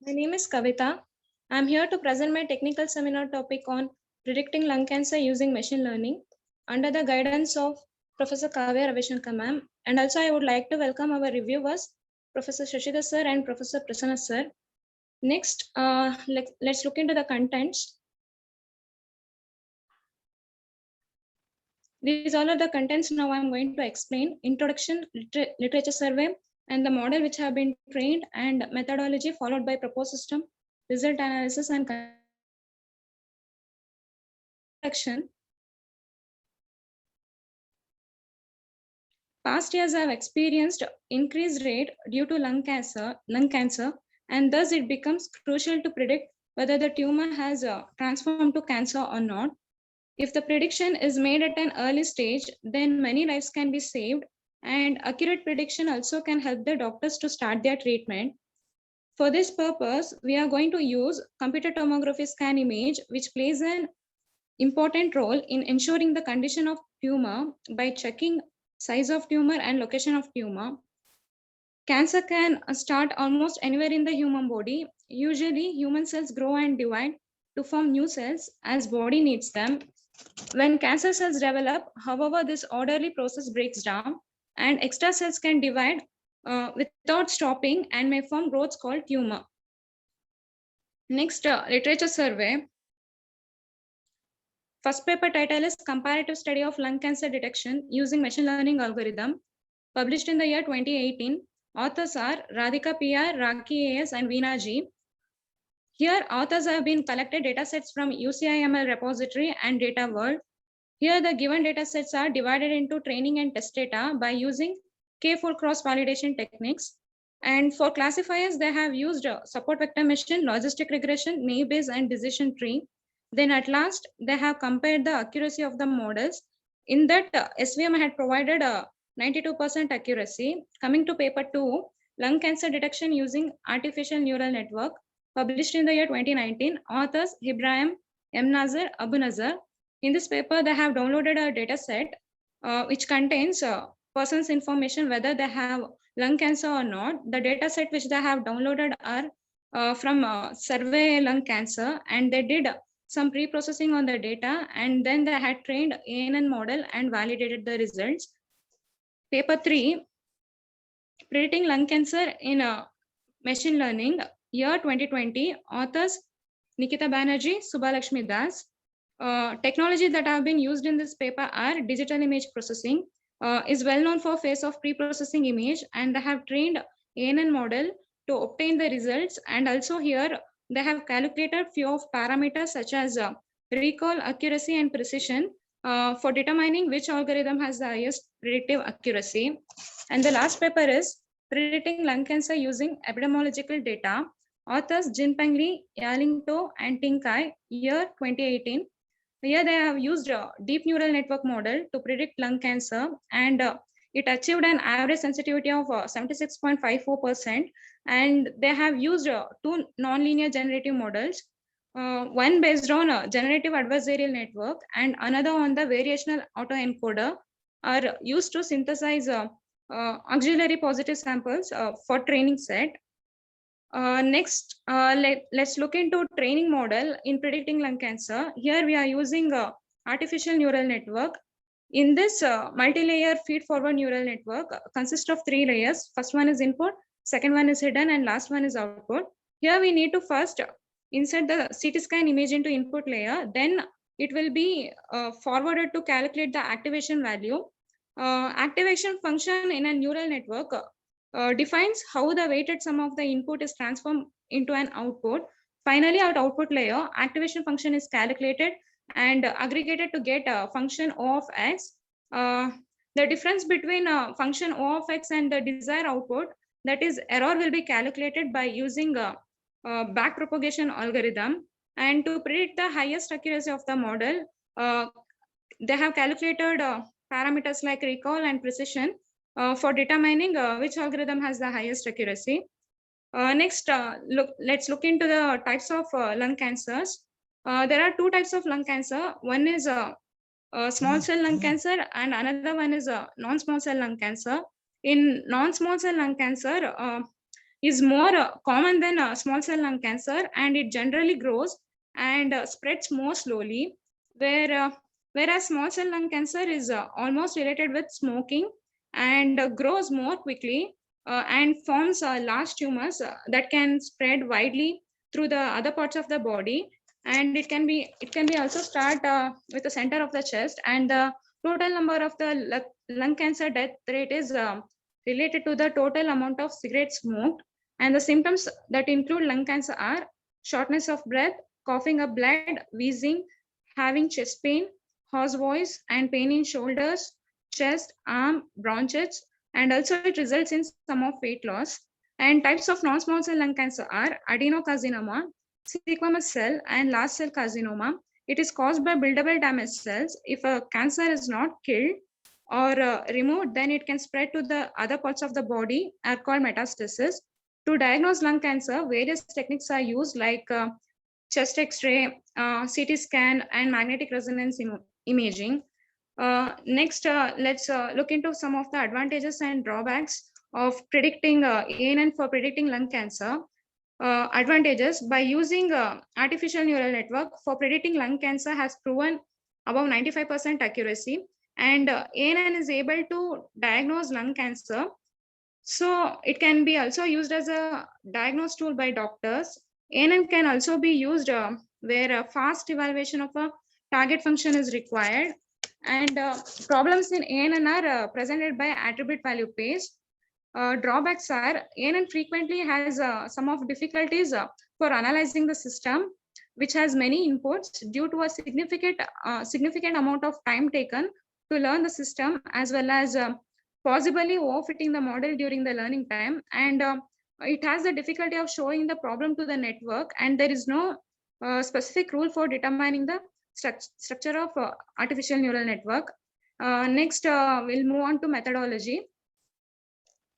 My name is Kavita. I'm here to present my technical seminar topic on predicting lung cancer using machine learning under the guidance of Professor Kavya Ravishankar ma'am. And also I would like to welcome our reviewers, Professor Shashidhar sir and Professor Prasanna sir. Next, let's look into the contents. These all are the contents now I'm going to explain. Introduction, literature survey, and the model which have been trained, and methodology followed by proposed system, result analysis and action. Past years have experienced increased rate due to lung cancer, and thus it becomes crucial to predict whether the tumor has transformed to cancer or not. If the prediction is made at an early stage, then many lives can be saved, and accurate prediction also can help the doctors to start their treatment. For this purpose, we are going to use computer tomography scan image, which plays an important role in ensuring the condition of tumor by checking size of tumor and location of tumor. Cancer can start almost anywhere in the human body. Usually, human cells grow and divide to form new cells as body needs them. When cancer cells develop, however, this orderly process breaks down and extra cells can divide without stopping and may form growths called tumor. Next, literature survey. First paper title is Comparative Study of Lung Cancer Detection Using Machine Learning Algorithm, published in the year 2018. Authors are Radhika PR, Raki AS, and Veena G. Here, authors have been collected datasets from UCIML repository and Data World. Here, the given datasets are divided into training and test data by using K4 cross-validation techniques. And for classifiers, they have used support vector machine, logistic regression, naive Bayes, and decision tree. Then at last, they have compared the accuracy of the models. In that, SVM had provided a 92% accuracy. Coming to paper 2, lung cancer detection using artificial neural network, published in the year 2019. Authors Ibrahim M. Nazar, Abu Nazar. In this paper, they have downloaded a data set which contains person's information whether they have lung cancer or not. The data set which they have downloaded are from Survey Lung Cancer, and they did some pre-processing on the data, and then they had trained ANN model and validated the results. Paper 3, Predicting Lung Cancer in Machine Learning, year 2020, authors Nikita Banerjee, Subbalakshmi Das. Technology that have been used in this paper are digital image processing, is well known for phase of pre-processing image, and they have trained ANN model to obtain the results. And also here they have calculated few of parameters such as recall, accuracy, and precision for determining which algorithm has the highest predictive accuracy. And the last paper is Predicting Lung Cancer Using Epidemiological Data. Authors Jinpeng Li, Yaling To, and Ting Kai, year 2018. Here they have used a deep neural network model to predict lung cancer, and it achieved an average sensitivity of 76.54%. And they have used two nonlinear generative models, one based on a generative adversarial network and another on the variational autoencoder, are used to synthesize auxiliary positive samples for training set. Next, let's look into training model in predicting lung cancer. Here we are using artificial neural network. In this multi-layer feed-forward neural network consists of 3 layers. First one is input, second one is hidden, and last one is output. Here we need to first insert the CT scan image into input layer. Then it will be forwarded to calculate the activation value. Activation function in a neural network defines how the weighted sum of the input is transformed into an output. Finally, at output layer, activation function is calculated and aggregated to get a function O of x. The difference between function O of x and the desired output, that is error, will be calculated by using a backpropagation algorithm. And to predict the highest accuracy of the model, they have calculated parameters like recall and precision for determining which algorithm has the highest accuracy. Next, let's look into the types of lung cancers. There are 2 types of lung cancer. One is small cell lung cancer, and another one is non-small cell lung cancer. In non-small cell lung cancer, is more common than small cell lung cancer, and it generally grows and spreads more slowly, whereas small cell lung cancer is almost related with smoking and grows more quickly and forms large tumors that can spread widely through the other parts of the body. And it can be also start with the center of the chest, and the total number of the lung cancer death rate is related to the total amount of cigarettes smoked. And the symptoms that include lung cancer are shortness of breath, coughing up blood, wheezing, having chest pain, hoarse voice, and pain in shoulders, chest, arm, bronchitis, and also it results in some of weight loss. And types of non-small cell lung cancer are adenocarcinoma, squamous cell, and large cell carcinoma. It is caused by buildable damaged cells. If a cancer is not killed or removed, then it can spread to the other parts of the body, are called metastasis. To diagnose lung cancer, various techniques are used like chest X-ray, CT scan, and magnetic resonance imaging. Next, let's look into some of the advantages and drawbacks of predicting ANN for predicting lung cancer. Advantages: by using artificial neural network for predicting lung cancer has proven above 95% accuracy, and ANN is able to diagnose lung cancer. So it can be also used as a diagnostic tool by doctors. ANN can also be used where a fast evaluation of a target function is required. And problems in ANN are presented by attribute value page. Drawbacks are ANN frequently has some of difficulties for analyzing the system, which has many inputs due to a significant amount of time taken to learn the system, as well as possibly overfitting the model during the learning time. And it has the difficulty of showing the problem to the network, and there is no specific rule for determining the structure of artificial neural network. Next, we'll move on to methodology.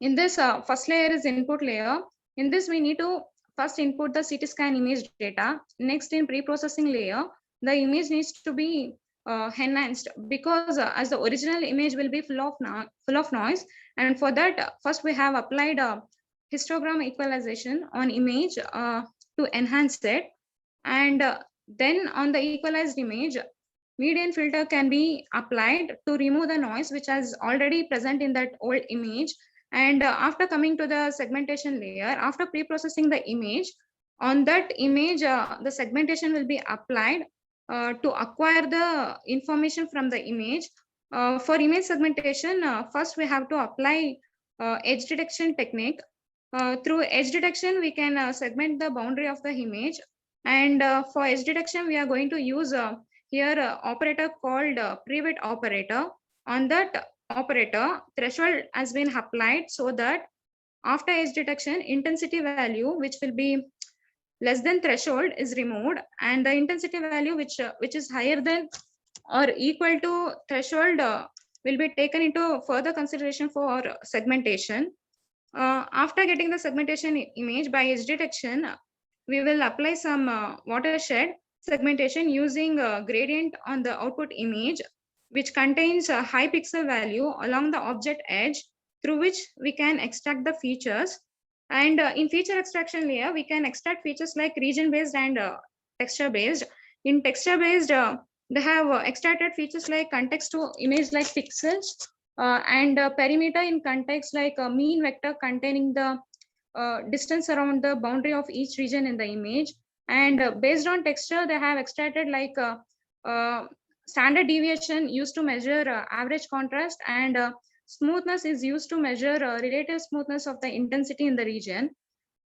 In this, first layer is input layer. In this, we need to first input the CT scan image data. Next, in pre-processing layer, the image needs to be enhanced, because as the original image will be full of noise, and for that, first we have applied histogram equalization on image to enhance it, and then on the equalized image, median filter can be applied to remove the noise which is already present in that old image. And after coming to the segmentation layer, after pre-processing the image, on that image, the segmentation will be applied to acquire the information from the image. For image segmentation, first we have to apply edge detection technique. Through edge detection, we can segment the boundary of the image. And for edge detection, we are going to use here operator called pre-weight operator. On that operator, threshold has been applied so that after edge detection, intensity value which will be less than threshold is removed, and the intensity value which is higher than or equal to threshold will be taken into further consideration for segmentation. After getting the segmentation image by edge detection, we will apply some watershed segmentation using gradient on the output image, which contains a high pixel value along the object edge, through which we can extract the features. And in feature extraction layer, we can extract features like region-based and texture-based. In texture-based, they have extracted features like context to image like pixels, and perimeter in context like a mean vector containing the distance around the boundary of each region in the image. And based on texture, they have extracted like standard deviation used to measure average contrast, and smoothness is used to measure relative smoothness of the intensity in the region.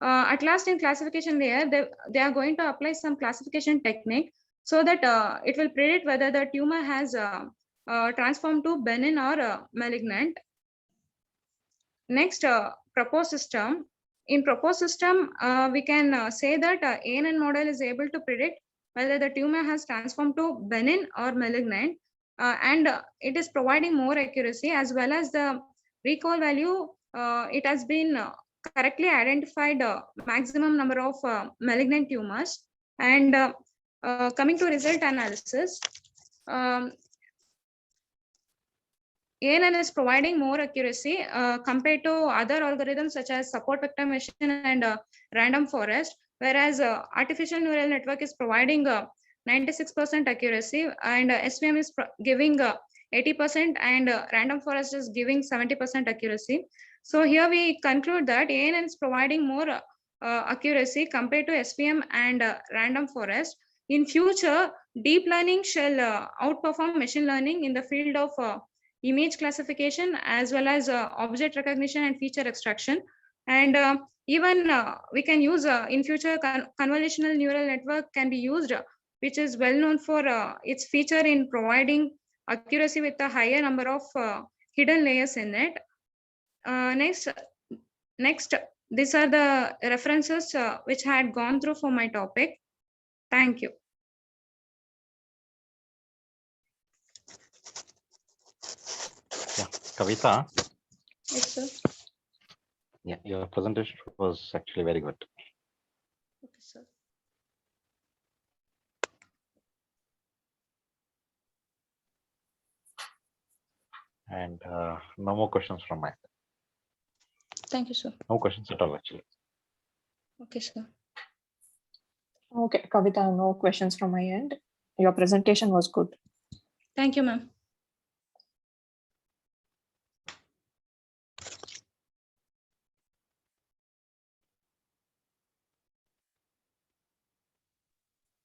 At last, in classification layer, they are going to apply some classification technique so that it will predict whether the tumor has transformed to benign or malignant. Next, proposed system. In proposed system, we can say that ANN model is able to predict whether the tumor has transformed to benign or malignant, and it is providing more accuracy, as well as the recall value. It has been correctly identified maximum number of malignant tumors. And coming to result analysis, ANN is providing more accuracy compared to other algorithms such as support vector machine and random forest, whereas artificial neural network is providing 96% accuracy, and SVM is giving 80%, and random forest is giving 70% accuracy. So here we conclude that ANN is providing more accuracy compared to SVM and random forest. In future, deep learning shall outperform machine learning in the field of image classification as well as object recognition and feature extraction. And even we can use in future convolutional neural network can be used, which is well known for its feature in providing accuracy with a higher number of hidden layers in it. Next, these are the references which I had gone through for my topic. Thank you. Yeah, Kavita. Yes, sir. Yeah, your presentation was actually very good. Okay, sir. And no more questions from my end. Thank you, sir. No questions at all, actually. Okay, sir. Okay, Kavita, no questions from my end. Your presentation was good. Thank you, ma'am.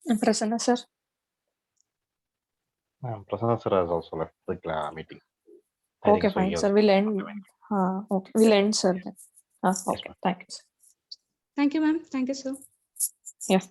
Prasanna sir. Prasanna sir has also left the meeting. Okay, fine, sir. We'll end. Okay, we'll end, sir. Then. Okay, ma'am. thank you, sir. Thank you, ma'am. Thank you, sir. Yeah.